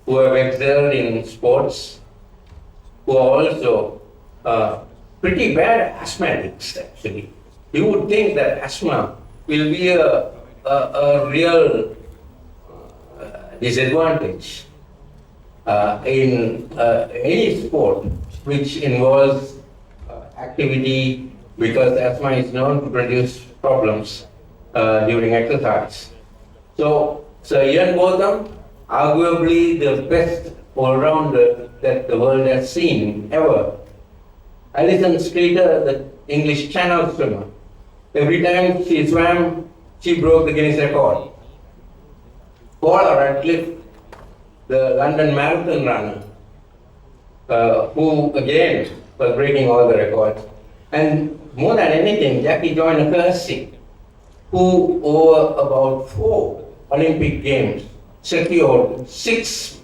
who have excelled in sports, who are also pretty bad asthmatics actually. You would think that asthma will be a real disadvantage in any sport which involves activity, because asthma is known to produce problems during exercise. So Ian Botham, arguably the best all-rounder that the world has seen ever. Alison Streeter, the English channel swimmer, every time she swam, she broke the Guinness record. Paula Radcliffe, the London Marathon runner, who again was breaking all the records. And more than anything, Jackie Joyner Kersey, who over about 4 Olympic Games secured 6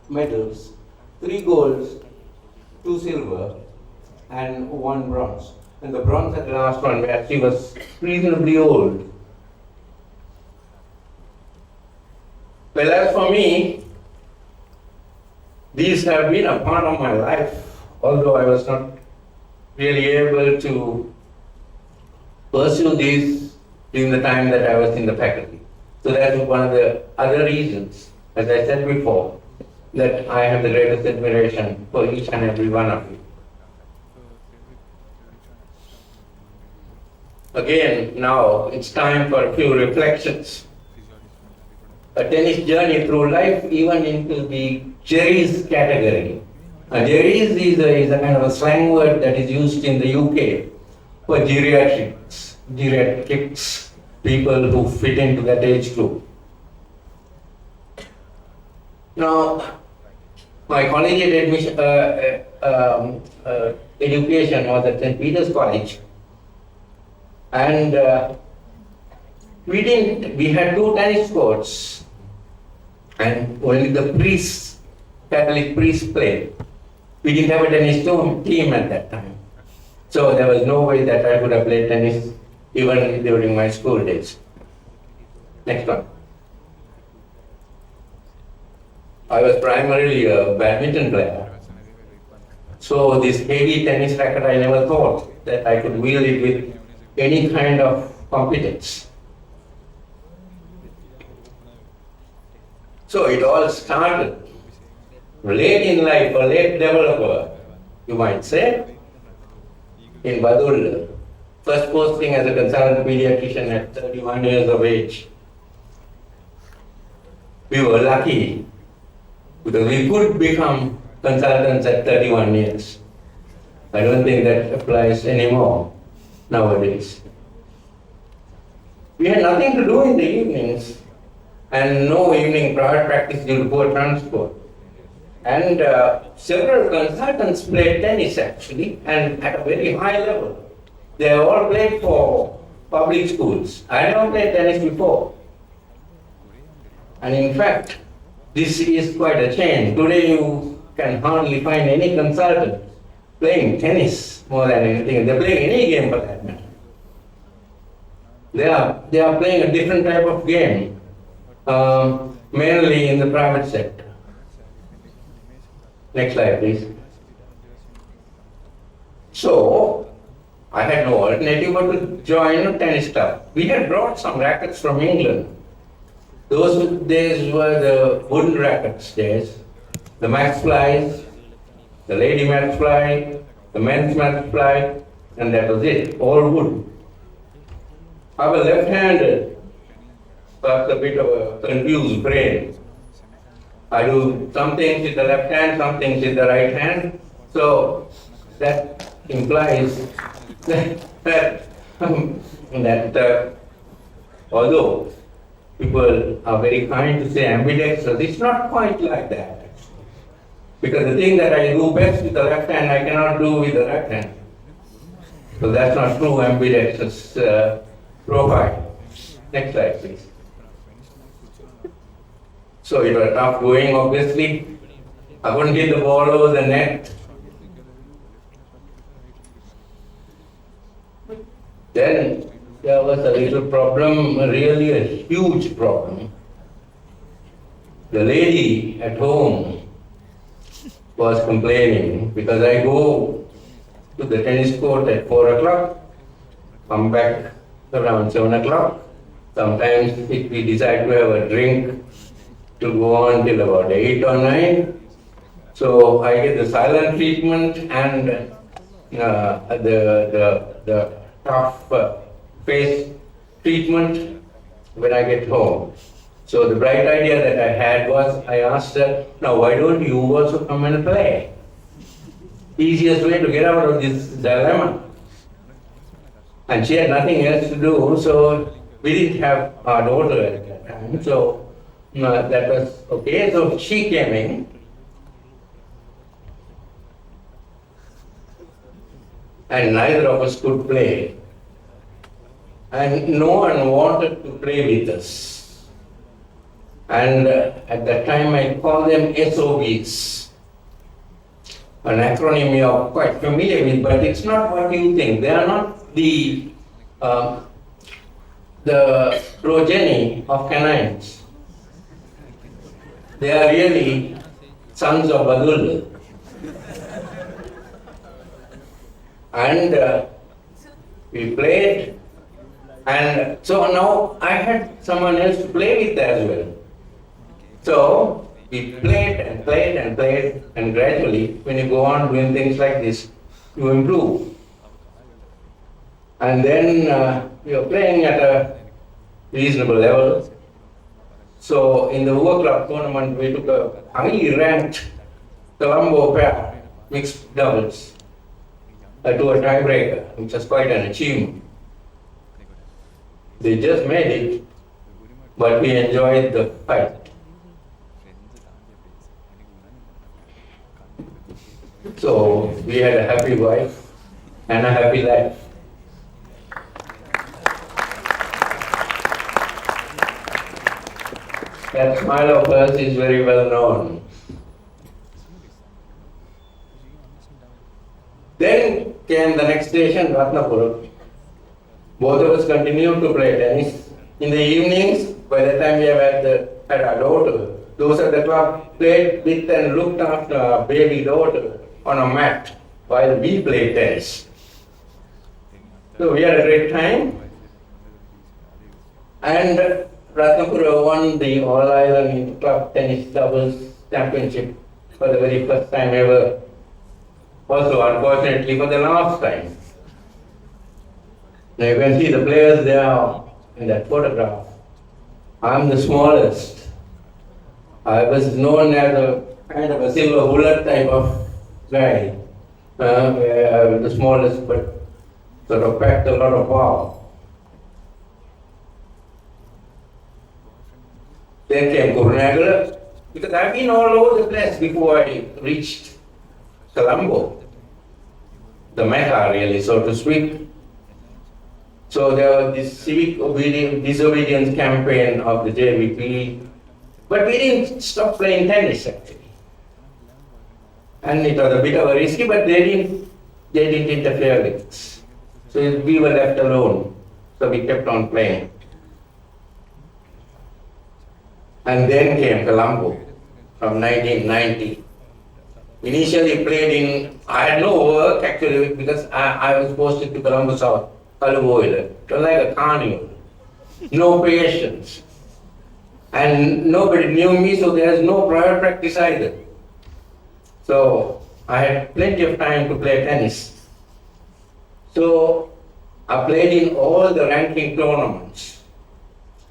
medals, 3 golds, 2 silver, and 1 bronze. And the bronze at the last one, where she was reasonably old. Well, as for me, these have been a part of my life, although I was not really able to pursue these during the time that I was in the faculty. So that is one of the other reasons, as I said before, that I have the greatest admiration for each and every one of you. Again, now it's time for a few reflections. A tennis journey through life, even into the Jerry's category. Jerry's is a kind of a slang word that is used in the UK for geriatrics, people who fit into that age group. Now, my collegiate education was at St. Peter's College, and we had 2 tennis courts, and only the priests, Catholic priests played. We didn't have a tennis team at that time. So there was no way that I could have played tennis even during my school days. Next one. I was primarily a badminton player. So this heavy tennis racket, I never thought that I could wield it with any kind of competence. So it all started late in life, a late developer, you might say, in Badul. First posting as a consultant pediatrician at 31 years of age. We were lucky because we could become consultants at 31 years. I don't think that applies anymore nowadays. We had nothing to do in the evenings and no evening private practice due to poor transport. And several consultants played tennis actually, and at a very high level. They all played for public schools. I never played tennis before. And in fact, this is quite a change. Today you can hardly find any consultant playing tennis more than anything. They're playing any game for that matter. They are playing a different type of game, mainly in the private sector. Next slide, please. So, I had no alternative but to join a tennis club. We had brought some rackets from England. Those days were the wooden rackets days. The Max Flies, the Lady Max Fly, the Men's Max Fly, and that was it, all wood. I was left-handed, but a bit of a confused brain. I do some things with the left hand, some things with the right hand. So that implies that although people are very kind to say ambidextrous, it's not quite like that. Because the thing that I do best with the left hand, I cannot do with the right hand. So that's not true ambidextrous profile. Next slide, please. So it was tough going, obviously. I couldn't hit the ball over the net. Then there was a little problem, really a huge problem. The lady at home was complaining because I go to the tennis court at 4 o'clock, come back around 7 o'clock. Sometimes if we decide to have a drink, to go on till about 8 or 9. So I get the silent treatment and the tough face treatment when I get home. So the bright idea that I had was, I asked her, now why don't you also come and play? Easiest way to get out of this dilemma. And she had nothing else to do, so we didn't have our daughter at that time. So that was okay. So she came in. And neither of us could play. And no one wanted to play with us. And at that time I called them SOBs. An acronym you are quite familiar with, but it's not what you think. They are not the progeny of canines. They are really sons of Badul. And we played, and so now I had someone else to play with as well. So we played and played and played, and gradually, when you go on doing things like this, you improve. And then we were playing at a reasonable level. So in the World Club tournament, we took a highly ranked Colombo pair, mixed doubles, to a tiebreaker, which was quite an achievement. They just made it, but we enjoyed the fight. So we had a happy wife and a happy life. That smile of hers is very well known. Then came the next station, Ratnapur. Both of us continued to play tennis. In the evenings, by the time we had our daughter, those at the club played with and looked after our baby daughter on a mat while we played tennis. So we had a great time. And Ratnapura won the All Ireland Club Tennis Doubles Championship for the very first time ever. Also, unfortunately, for the last time. Now you can see the players there in that photograph. I'm the smallest. I was known as a kind of a silver bullet type of guy. I was the smallest, but sort of packed a lot of power. Then came Kurunagala, because I've been all over the place before I reached Colombo, the Mecca really, so to speak. So there was this civic disobedience campaign of the JVP, but we didn't stop playing tennis actually. And it was a bit of a risky, but they didn't interfere with us. So we were left alone, so we kept on playing. And then came Colombo from 1990. Initially played I had no work actually because I was posted to Colombo South, Colombo. It was like a carnival. No patience. And nobody knew me, so there was no prior practice either. So I had plenty of time to play tennis. So I played in all the ranking tournaments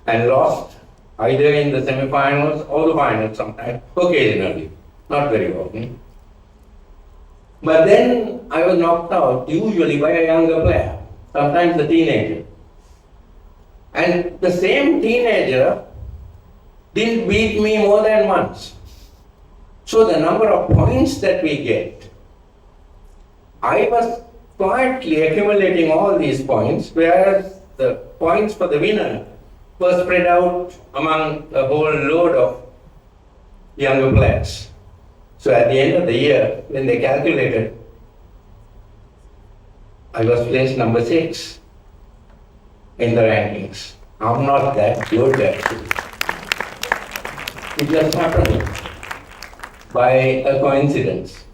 and lost either in the semi-finals or the finals sometimes, occasionally, not very often. But then I was knocked out, usually by a younger player, sometimes a teenager. And the same teenager didn't beat me more than once. So the number of points that we get, I was quietly accumulating all these points, whereas the points for the winner were spread out among a whole load of younger players. So at the end of the year, when they calculated, I was placed number 6 in the rankings. I'm not that good actually. It just happened by a coincidence.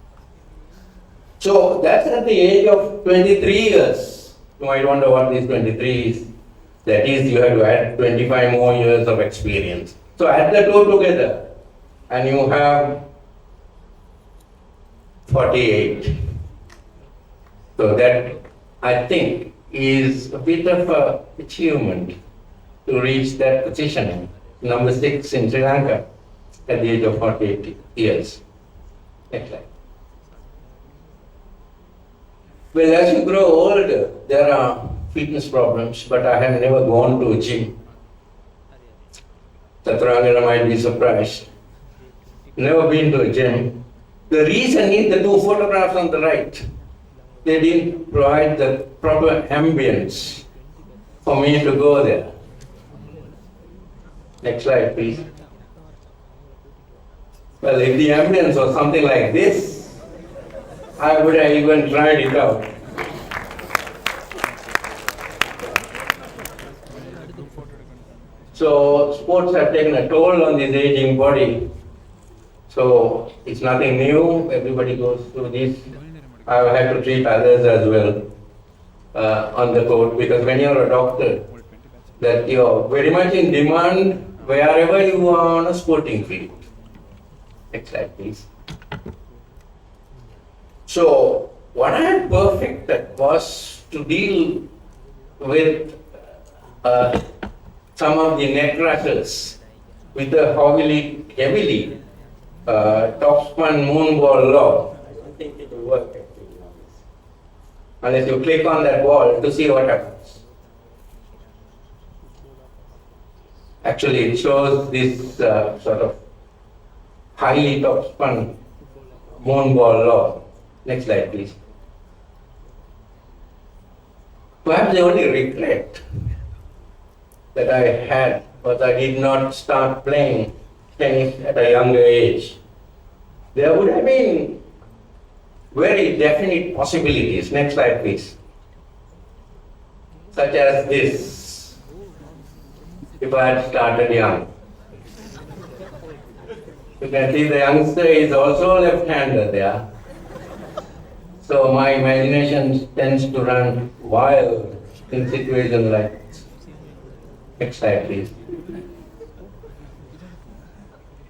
So that's at the age of 23 years. You might wonder what this 23 is. That is, you have to add 25 more years of experience. So add the two together, and you have 48. So that, I think, is a bit of an achievement to reach that position, number 6 in Sri Lanka, at the age of 48 years. Next slide. Well, as you grow older, there are fitness problems, but I have never gone to a gym. Saturangana might be surprised. Never been to a gym. The reason is the two photographs on the right. They didn't provide the proper ambience for me to go there. Next slide, please. Well, if the ambience was something like this, I would have even tried it out. So sports have taken a toll on this aging body. So it's nothing new. Everybody goes through this. I've had to treat others as well on the court, because when you're a doctor, that you're very much in demand wherever you are on a sporting field. Next slide, please. So what I had perfected was to deal with some of the neck rushes with the heavily topspin moonball law. I don't think it will work actually on this, unless you click on that ball to see what happens. Actually, it shows this sort of highly topspin moonball law. Next slide, please. Perhaps the only regret that I had was I did not start playing tennis at a younger age. There would have been very definite possibilities. Next slide, please. Such as this, if I had started young. You can see the youngster is also left-hander there. So my imagination tends to run wild in situations like this. Next slide, please.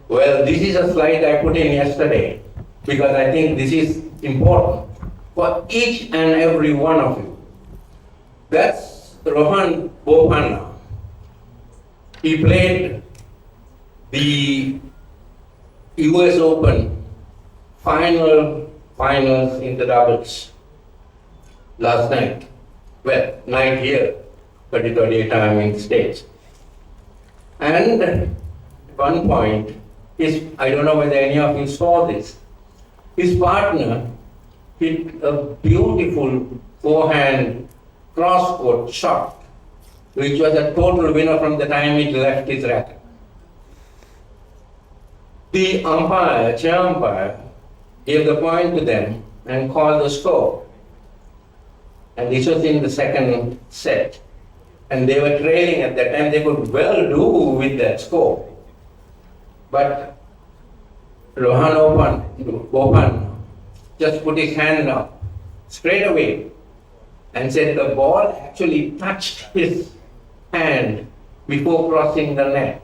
Well, this is a slide I put in yesterday because I think this is important for each and every one of you. That's Rohan Bopanna. He played the US Open finals in the doubles last night. Well, night here, but it was daytime in the States. And at one point, I don't know whether any of you saw this, his partner hit a beautiful forehand cross-court shot, which was a total winner from the time it left his racket. The chair umpire, gave the point to them and called the score. And this was in the second set. And they were trailing at that time. They could well do with that score. But Rohan Bopan just put his hand up straight away and said the ball actually touched his hand before crossing the net.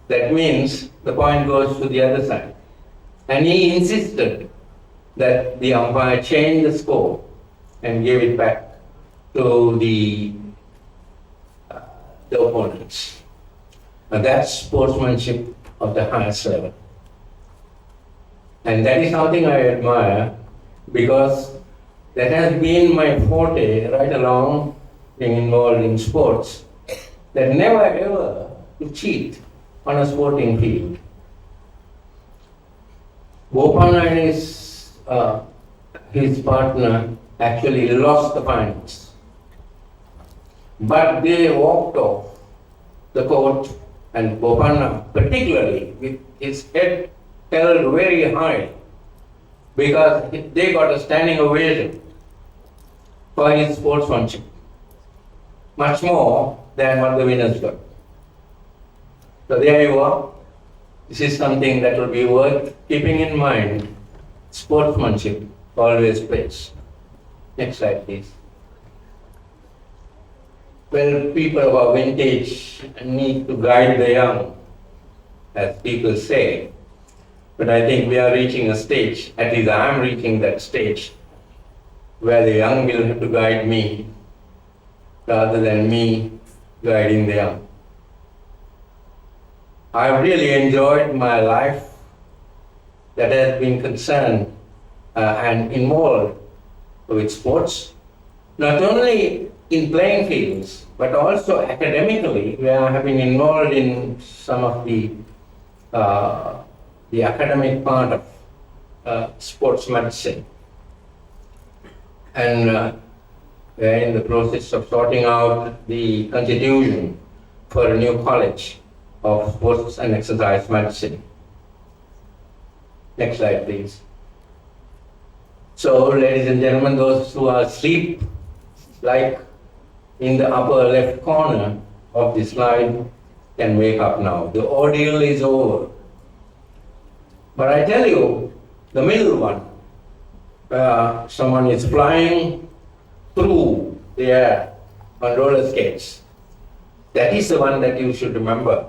That means the point goes to the other side. And he insisted that the umpire change the score and gave it back to the opponents. And that's sportsmanship of the highest level. And that is something I admire because that has been my forte right along being involved in sports. That never ever to cheat on a sporting field. Bopanna and his partner actually lost the finals. But they walked off the court, and Bopanna particularly with his head held very high because they got a standing ovation for his sportsmanship, much more than what the winners got. So there you are. This is something that will be worth keeping in mind. Sportsmanship always pays. Next slide, please. Well, people of our vintage need to guide the young, as people say. But I think we are reaching a stage, at least I am reaching that stage, where the young will have to guide me rather than me guiding the young. I've really enjoyed my life that has been concerned and involved with sports, not only in playing fields, but also academically, where I have been involved in some of the academic part of sports medicine. And we're in the process of sorting out the constitution for a new college of sports and exercise medicine. Next slide, please. So, ladies and gentlemen, those who are asleep, like in the upper left corner of the slide, can wake up now. The ordeal is over. But I tell you, the middle one, where someone is flying through the air on roller skates, that is the one that you should remember.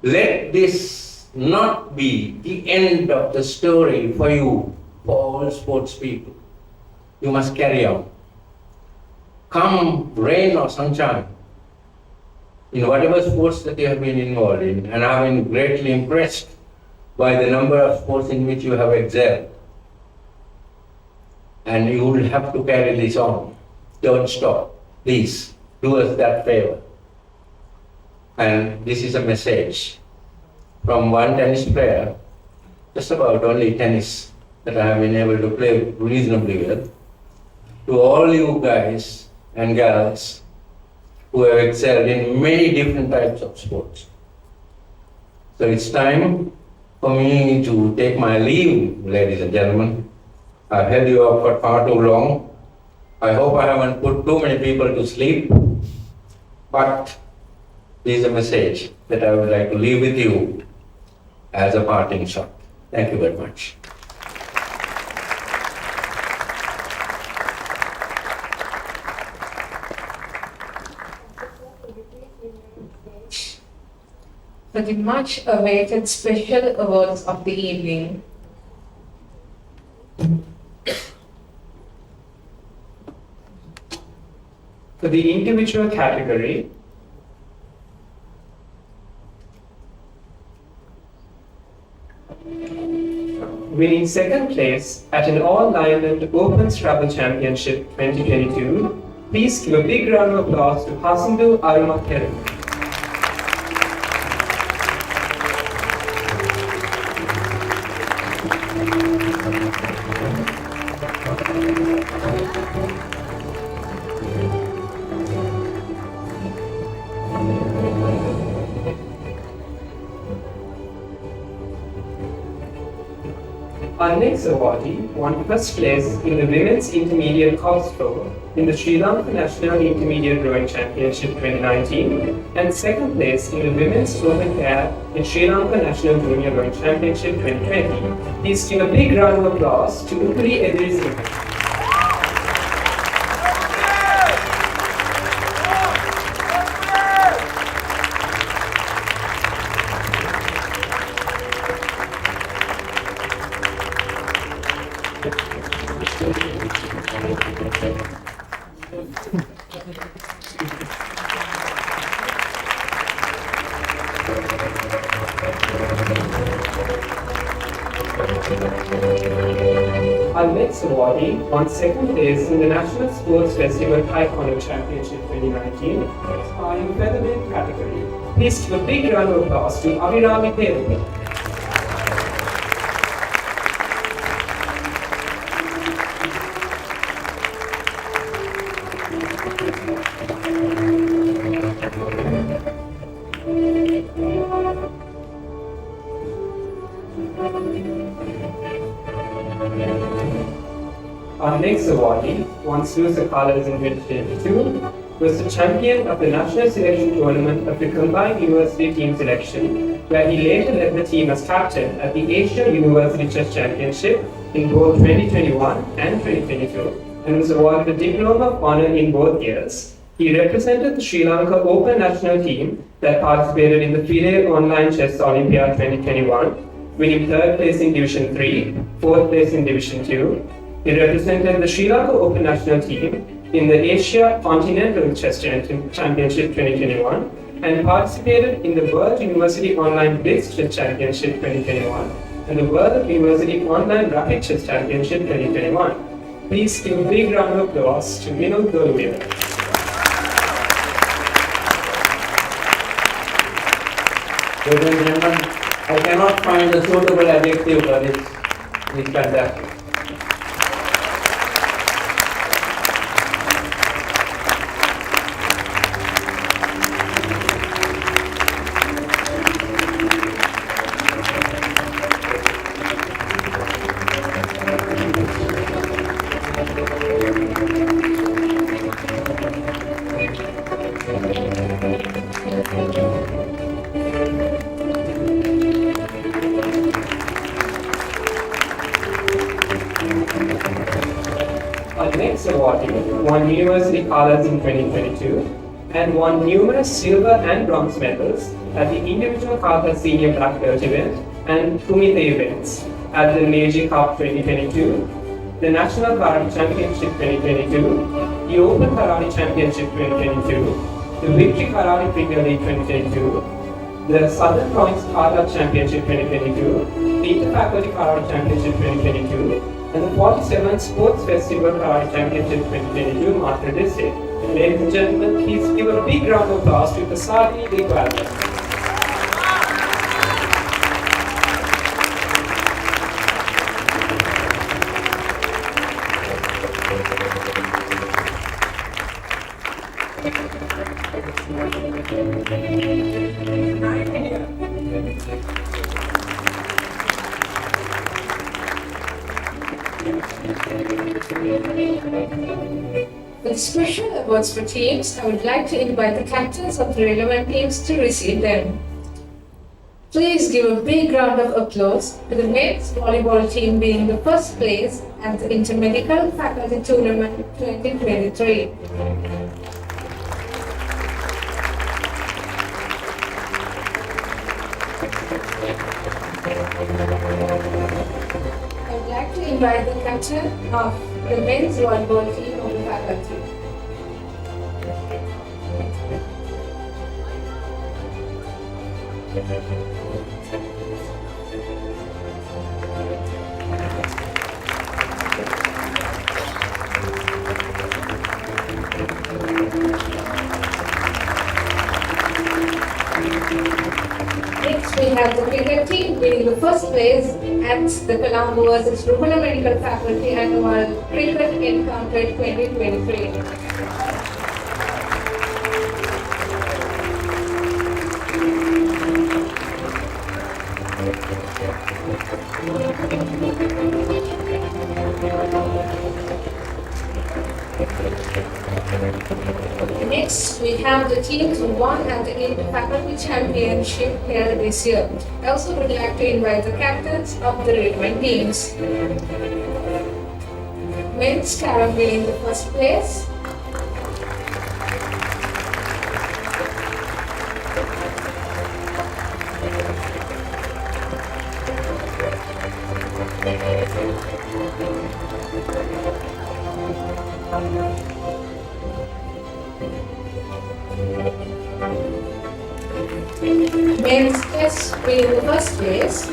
Let this not be the end of the story for you, for all sports people. You must carry on. Come rain or sunshine, in whatever sports that you have been involved in, and I have been greatly impressed by the number of sports in which you have excelled. And you will have to carry this on. Don't stop. Please, do us that favor. And this is a message from one tennis player, just about only tennis that I have been able to play reasonably well, to all you guys and girls who have excelled in many different types of sports. So it's time for me to take my leave, ladies and gentlemen. I've held you up for far too long. I hope I haven't put too many people to sleep, but this is a message that I would like to leave with you as a parting shot. Thank you very much. For the much awaited special awards of the evening. For the individual category, winning second place at an All-Ireland Open Scrabble Championship 2022, please give a big round of applause to Hasandu Arumakere. Our next awardee won first place in the Women's Intermediate Course Throw in the Sri Lanka National Intermediate Rowing Championship 2019 and second place in the Women's Open Pair in Sri Lanka National Junior Rowing Championship 2020. Please give a big round of applause to Ukuri Edrisinghe. Our next awardee won second place in the National Sports Festival Taekwondo Championship 2019, in featherweight category. Please give a big round of applause to Abhirami Peru. Our next awardee won silver colors in 2022, was the champion of the national selection tournament of the combined university team selection, where he later led the team as captain at the Asia University Chess Championship in both 2021 and 2022, and was awarded a Diploma of Honor in both years. He represented the Sri Lanka Open national team that participated in the FIDE Online Chess Olympiad 2021, winning third place in Division 3, fourth place in Division 2. He represented the Sri Lanka Open national team in the Asia Continental Chess Championship 2021 and participated in the World University Online Blitz Chess Championship 2021 and the World University Online Rapid Chess Championship 2021. Please give a big round of applause to Vinod Goluvia. Ladies and gentlemen, I cannot find a suitable adjective for this. It's fantastic. Our next awardee won University Colors in 2022 and won numerous silver and bronze medals at the individual Kata Senior Black Belt event and Kumite events at the Meiji Cup 2022, the National Karate Championship 2022, the Open Karate Championship 2022, the Victory Karate Premier League 2022, the Southern Province Kata Championship 2022, the Inter-Faculty Karate Championship 2022, and the 47th Sports Festival Karate Championship 2022 Master District. Ladies and gentlemen, please give a big round of applause to Pasadi Dekwala. With special awards for teams, I would like to invite the captains of the relevant teams to receive them. Please give a big round of applause to the men's volleyball team being the first place at the Intermedical Faculty Tournament 2023. I would like to invite the captain of the men's volleyball team of the faculty. Next, we have the cricket team winning the first place at the Colombo vs. Ruhana Medical Faculty Annual Cricket Encounter 2023. Next, we have the teams who won at the Inter-Faculty Championship held this year. I also would like to invite the captains of the relevant teams. Men's Carrom winning the first place. Men's chess winning the first place.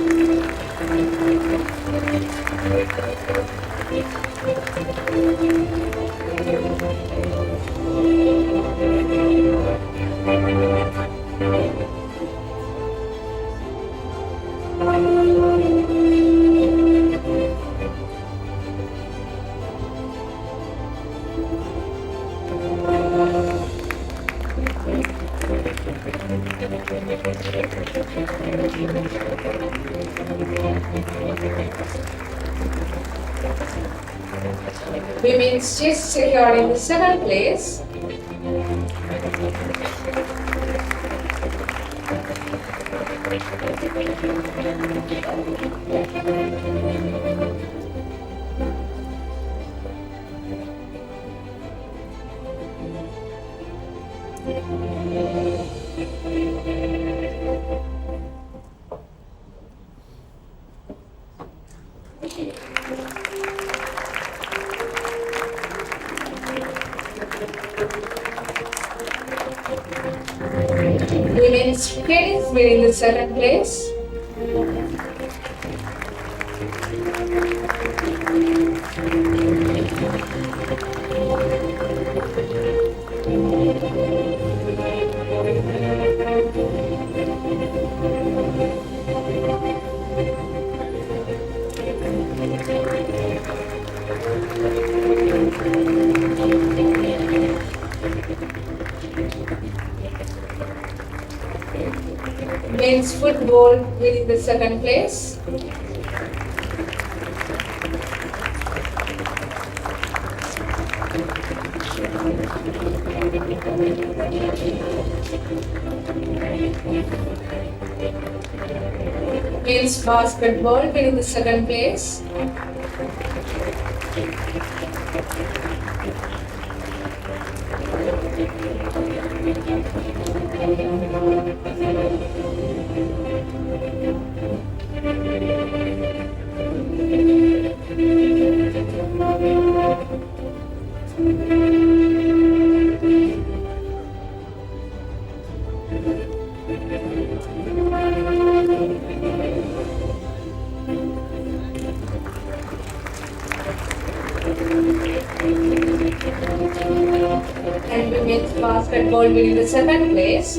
Women's chess securing the second place. Women's tennis winning the second place. Men's football winning the second place. Men's basketball winning the second place. And women's basketball winning the second place.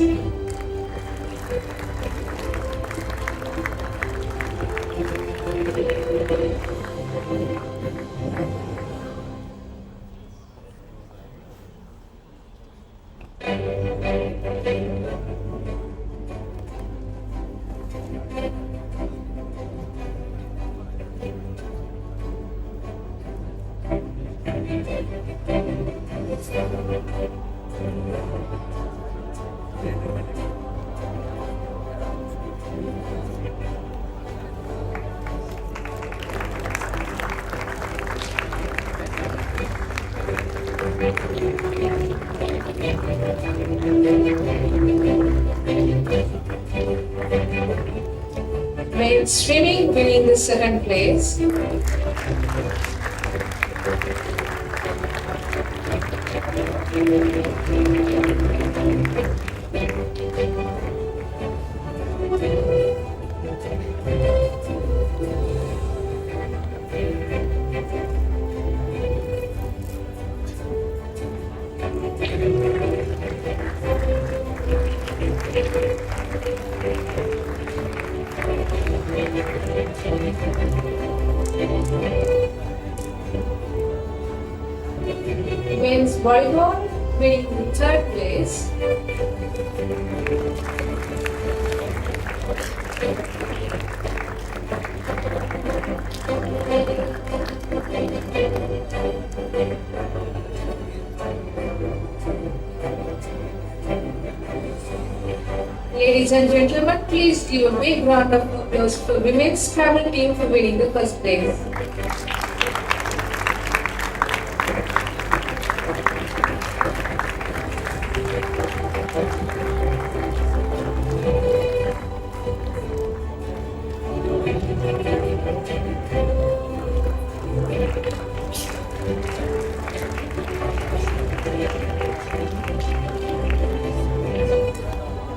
Men's swimming winning the second place. Men's volleyball winning the third place. Ladies and gentlemen, please give a big round of applause for women's travel team for winning the first place.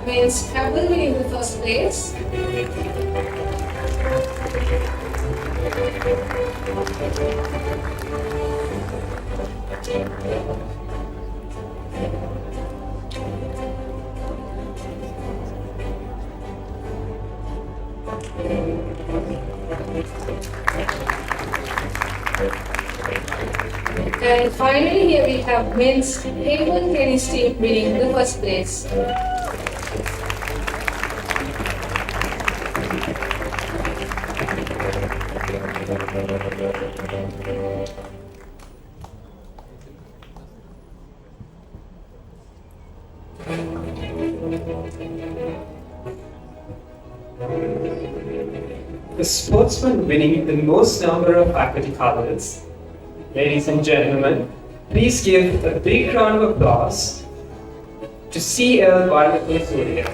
Men's travel winning the first place. And finally, here we have men's table tennis team winning the first place. the sportsman winning the most number of faculty colors. Ladies and gentlemen, please give a big round of applause to CL Violet Surya.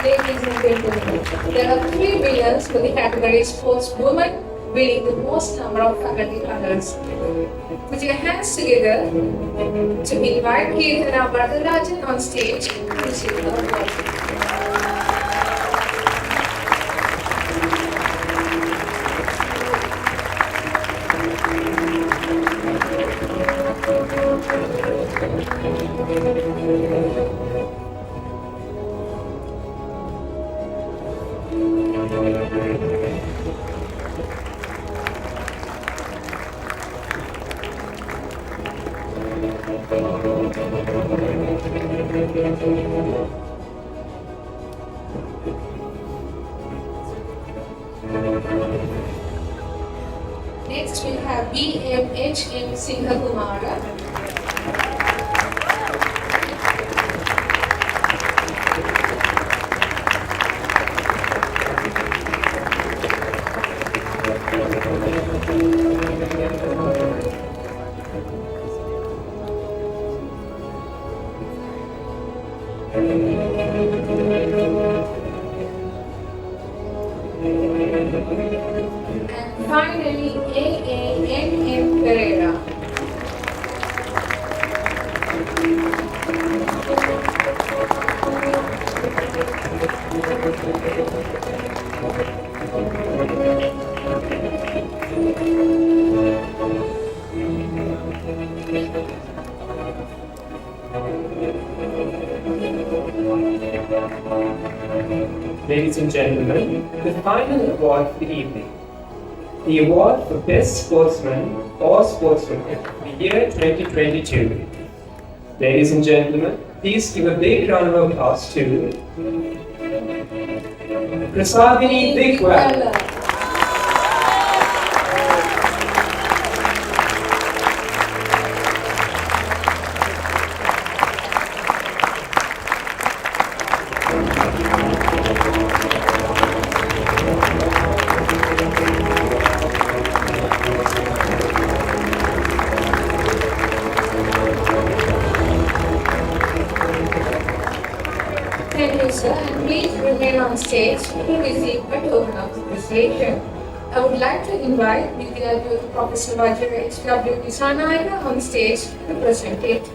Ladies and gentlemen, there are three winners for the category Sportswoman, winning the most number of faculty colors. Put your hands together to invite Kirtana Varadarajan on stage to receive the award. Next we have BMHM Singhakumara. And finally, AANM Pereira. Ladies and gentlemen, the final award for the evening. The award for Best Sportsman or Sportswoman for the year 2022. Ladies and gentlemen, please give a big round of applause to Prasadini Bigwell. Thank you, sir, and please remain on stage to receive a token of appreciation. I would like to invite Vidya Professor Vajra H.W. Disanaika on stage to present it.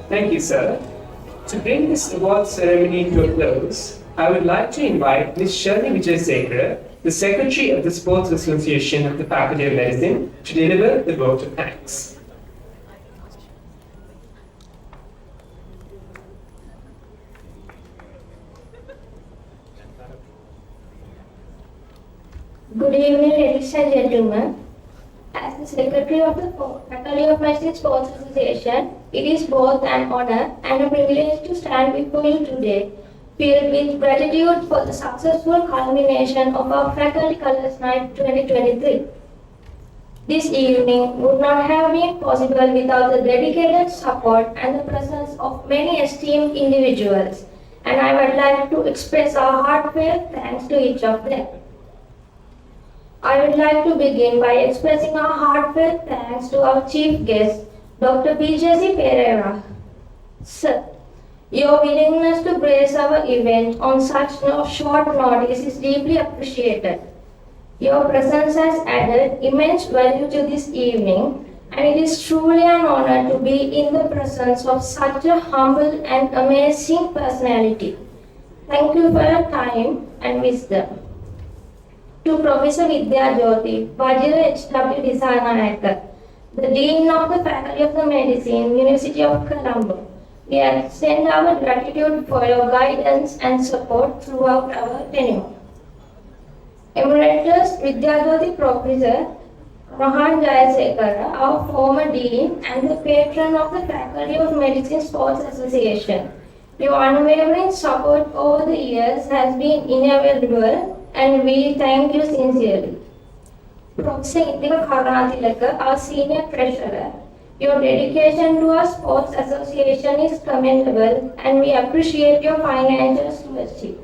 Thank you, sir. To bring this award ceremony to a close, I would like to invite Ms. Shalini Vijaysekara, the Secretary of the Sports Association of the Faculty of Medicine, to deliver the vote of thanks. Good evening, ladies and gentlemen. As the Secretary of the Faculty of Medicine Sports Association, it is both an honor and a privilege to stand before you today, filled with gratitude for the successful culmination of our Faculty Colors Night 2023. This evening would not have been possible without the dedicated support and the presence of many esteemed individuals, and I would like to express our heartfelt thanks to each of them. I would like to begin by expressing our heartfelt thanks to our chief guest, Dr. B.J.C. Pereira. Sir, your willingness to grace our event on such short notice is deeply appreciated. Your presence has added immense value to this evening, and it is truly an honor to be in the presence of such a humble and amazing personality. Thank you for your time and wisdom. To Professor Vidya Jyoti, Vajira H.W. Disanayaka, the Dean of the Faculty of the Medicine, University of Colombo, we extend our gratitude for your guidance and support throughout our tenure. Emeritus Vidyajyoti Professor Rohan Jayasekara, our former Dean and the patron of the Faculty of Medicine Sports Association. Your unwavering support over the years has been invaluable and we thank you sincerely. Professor Indika Karanatilaka, our senior treasurer, your dedication to our sports association is commendable and we appreciate your financial stewardship.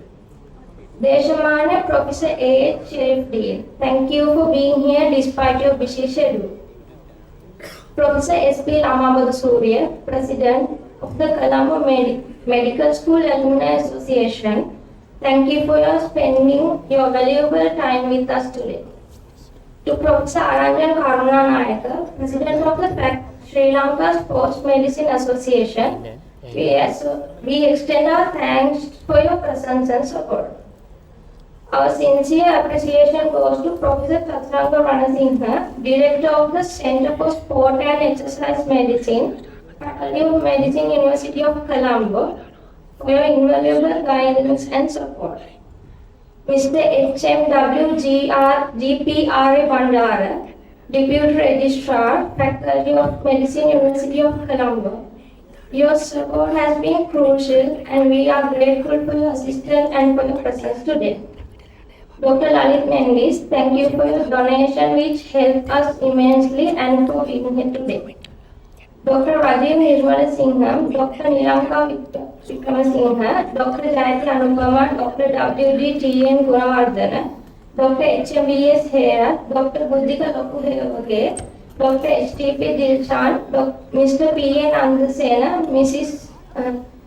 Deshamana Professor A. Sherif Dean, thank you for being here despite your busy schedule. Professor S.P. Ramabodha Surya, President of the Colombo Medical School Alumni Association, thank you for your spending your valuable time with us today. To Professor Aranjan Karunanayaka, President of the Sri Lanka Sports Medicine Association, we extend our thanks for your presence and support. Our sincere appreciation goes to Professor Tatsanga Ranasinghe, Director of the Center for Sport and Exercise Medicine, Faculty of Medicine, University of Colombo, for your invaluable guidance and support. Mr. H.M.W. G.P.R.A. Bandara, Deputy Registrar, Faculty of Medicine, University of Colombo. Your support has been crucial and we are grateful for your assistance and for your presence today. Dr. Lalit Mendes, thank you for your donation which helped us immensely and for being here today. Dr. Rajiv Nirmala Singham, Dr. Nilanka Vikramasinghe, Dr. Jayati Anupama, Dr. W.D.T.N. Gunawardana, Dr. H.M.B.S. Hera, Dr. Buddhika Lokuhevage, Dr. H.T.P. Dilshan, Mr. P.N. Andasena, Mrs.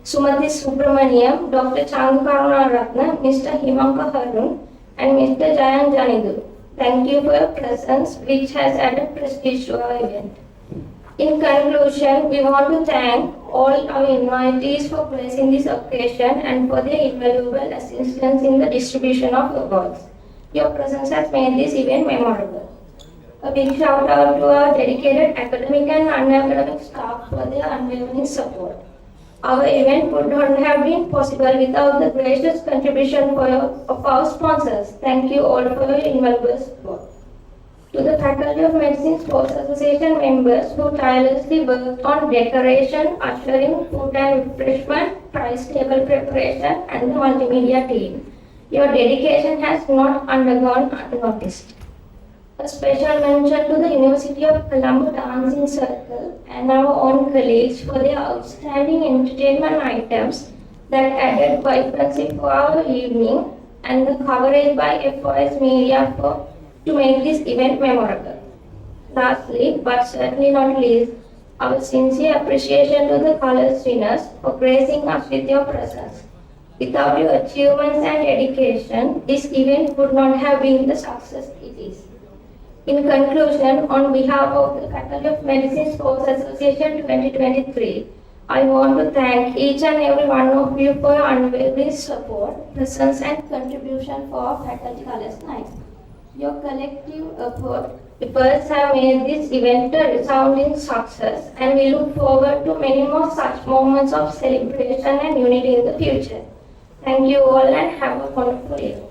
Sumati Subramaniam, Dr. Chandu Karuna Ratna, Mr. Himanka Harun, and Mr. Jayan Janidu. Thank you for your presence, which has added prestige to our event. In conclusion, we want to thank all our invitees for gracing this occasion and for their invaluable assistance in the distribution of awards. Your presence has made this event memorable. A big shout out to our dedicated academic and non-academic staff for their unwavering support. Our event would not have been possible without the gracious contribution of our sponsors. Thank you all for your invaluable support. To the Faculty of Medicine Sports Association members who tirelessly worked on decoration, ushering, food and refreshment, prize table preparation, and the multimedia team. Your dedication has not undergone unnoticed. A special mention to the University of Colombo Dancing Circle and our own colleagues for their outstanding entertainment items that added vibrancy for our evening and the coverage by FOS Media to make this event memorable. Lastly, but certainly not least, our sincere appreciation to the Colors winners for gracing us with your presence. Without your achievements and dedication, this event would not have been the success it is. In conclusion, on behalf of the Faculty of Medicine Sports Association 2023, I want to thank each and every one of you for your unwavering support, presence and contribution for our Faculty Colors Night. Your collective efforts have made this event a resounding success and we look forward to many more such moments of celebration and unity in the future. Thank you all and have a wonderful evening.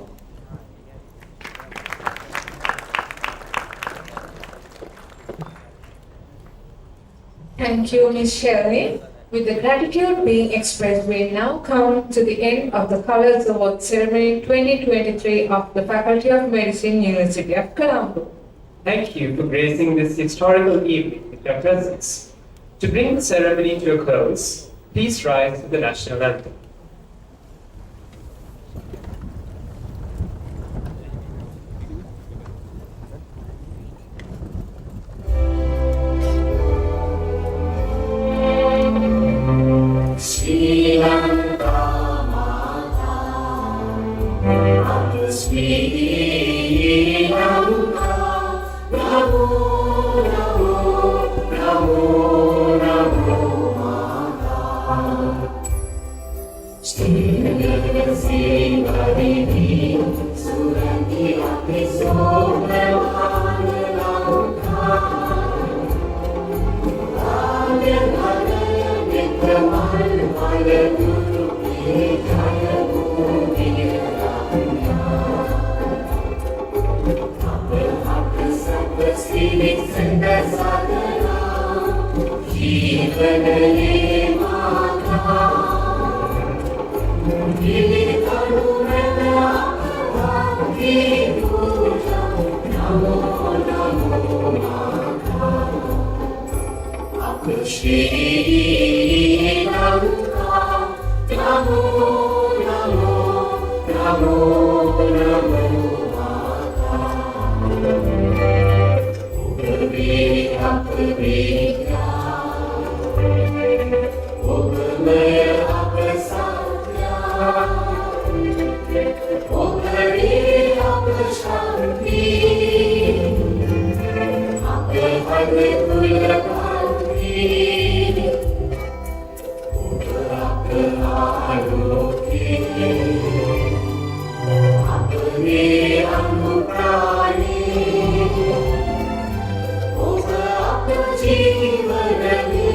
Thank you, Ms. Shelley. With the gratitude being expressed, we now come to the end of the Colors Award Ceremony 2023 of the Faculty of Medicine, University of Colombo. Thank you for gracing this historical evening with your presence. To bring the ceremony to a close, please rise to the national anthem. Sri Lanka Mata, Sri Lanka. विविध साधना जीवन ले माता विविध अनुरता की पूजा नमो नमो माता श्री लंका नमो नमो नमो नमो माता उगवे अपविद्या उगमय अपसत्या उगवे अपशांति अपहर कुलकांति आलोके अपने अनुप्राणी आप जीवन में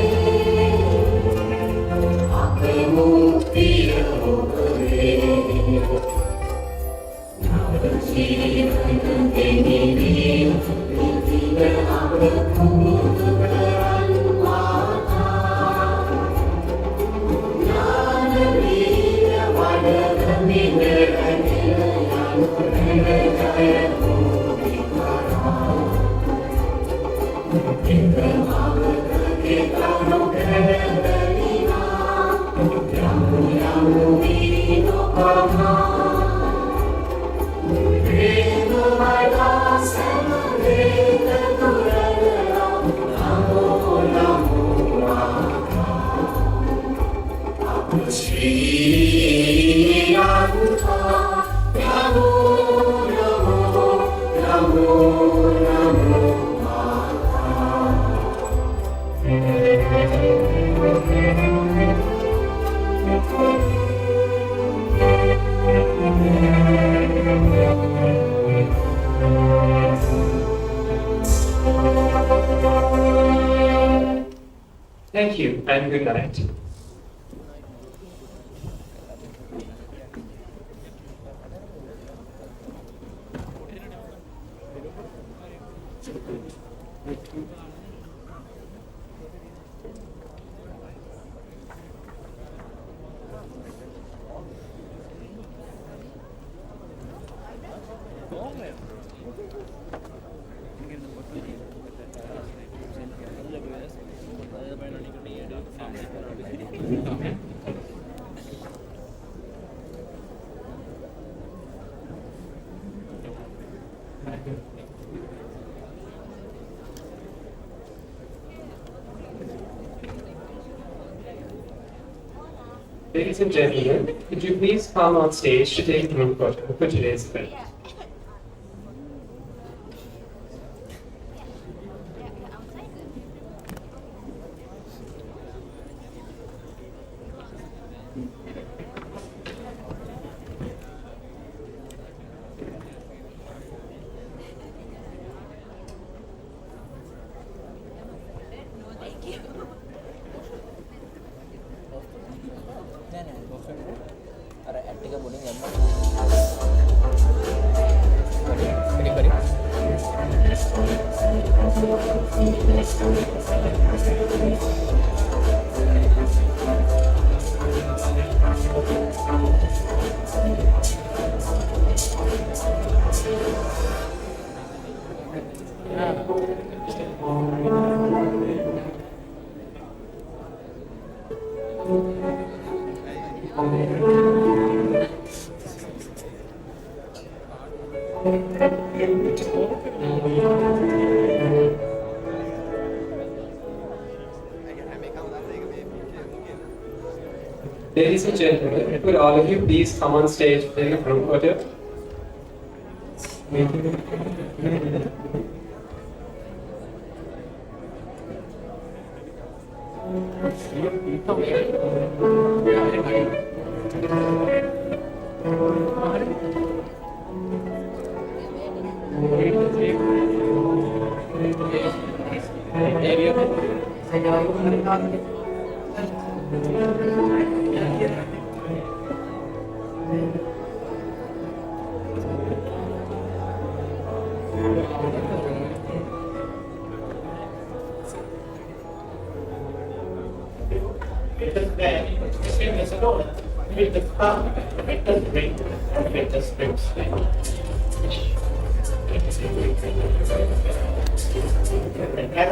आप मुक्ति होवे नव जीवन के निधि आप खूब करन माता Thank you and good night. Ladies and gentlemen, could you please come on stage to take a group photo for today's event? Ladies and gentlemen, could all of you please come on stage to take a group photo? there, his fingers alone, with the thumb, with the ring, and with the strip sling. And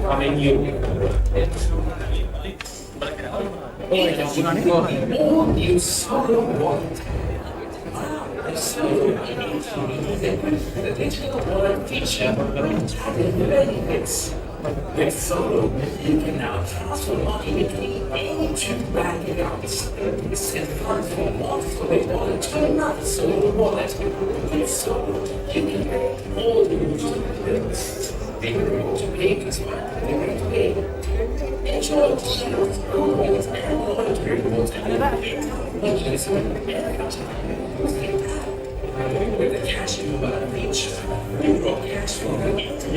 I mean, you. Oh, you solo want. So, the digital wallet feature benefits. With Solo, you can now transfer money between any two bank accounts. Send funds from one Solo wallet to another Solo wallet. With Solo, you can pay all the usual bills. They will to payments they will pay. Enjoy deals, coupons, and loyalty rewards with the cash mobile feature, you draw cash from the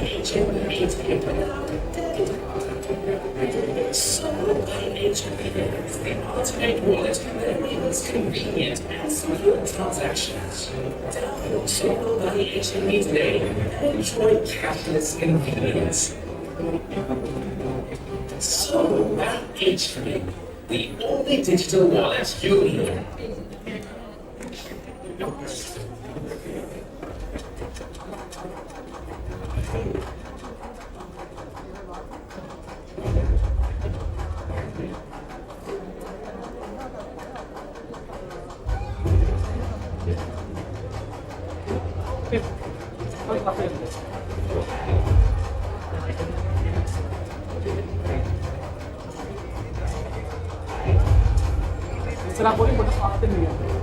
ATM Solo by ATM is the ultimate wallet that enables convenient and secure transactions. Download Solo by ATM today and enjoy cashless convenience. Solo by ATM, the only digital wallet you need. Será por importante para a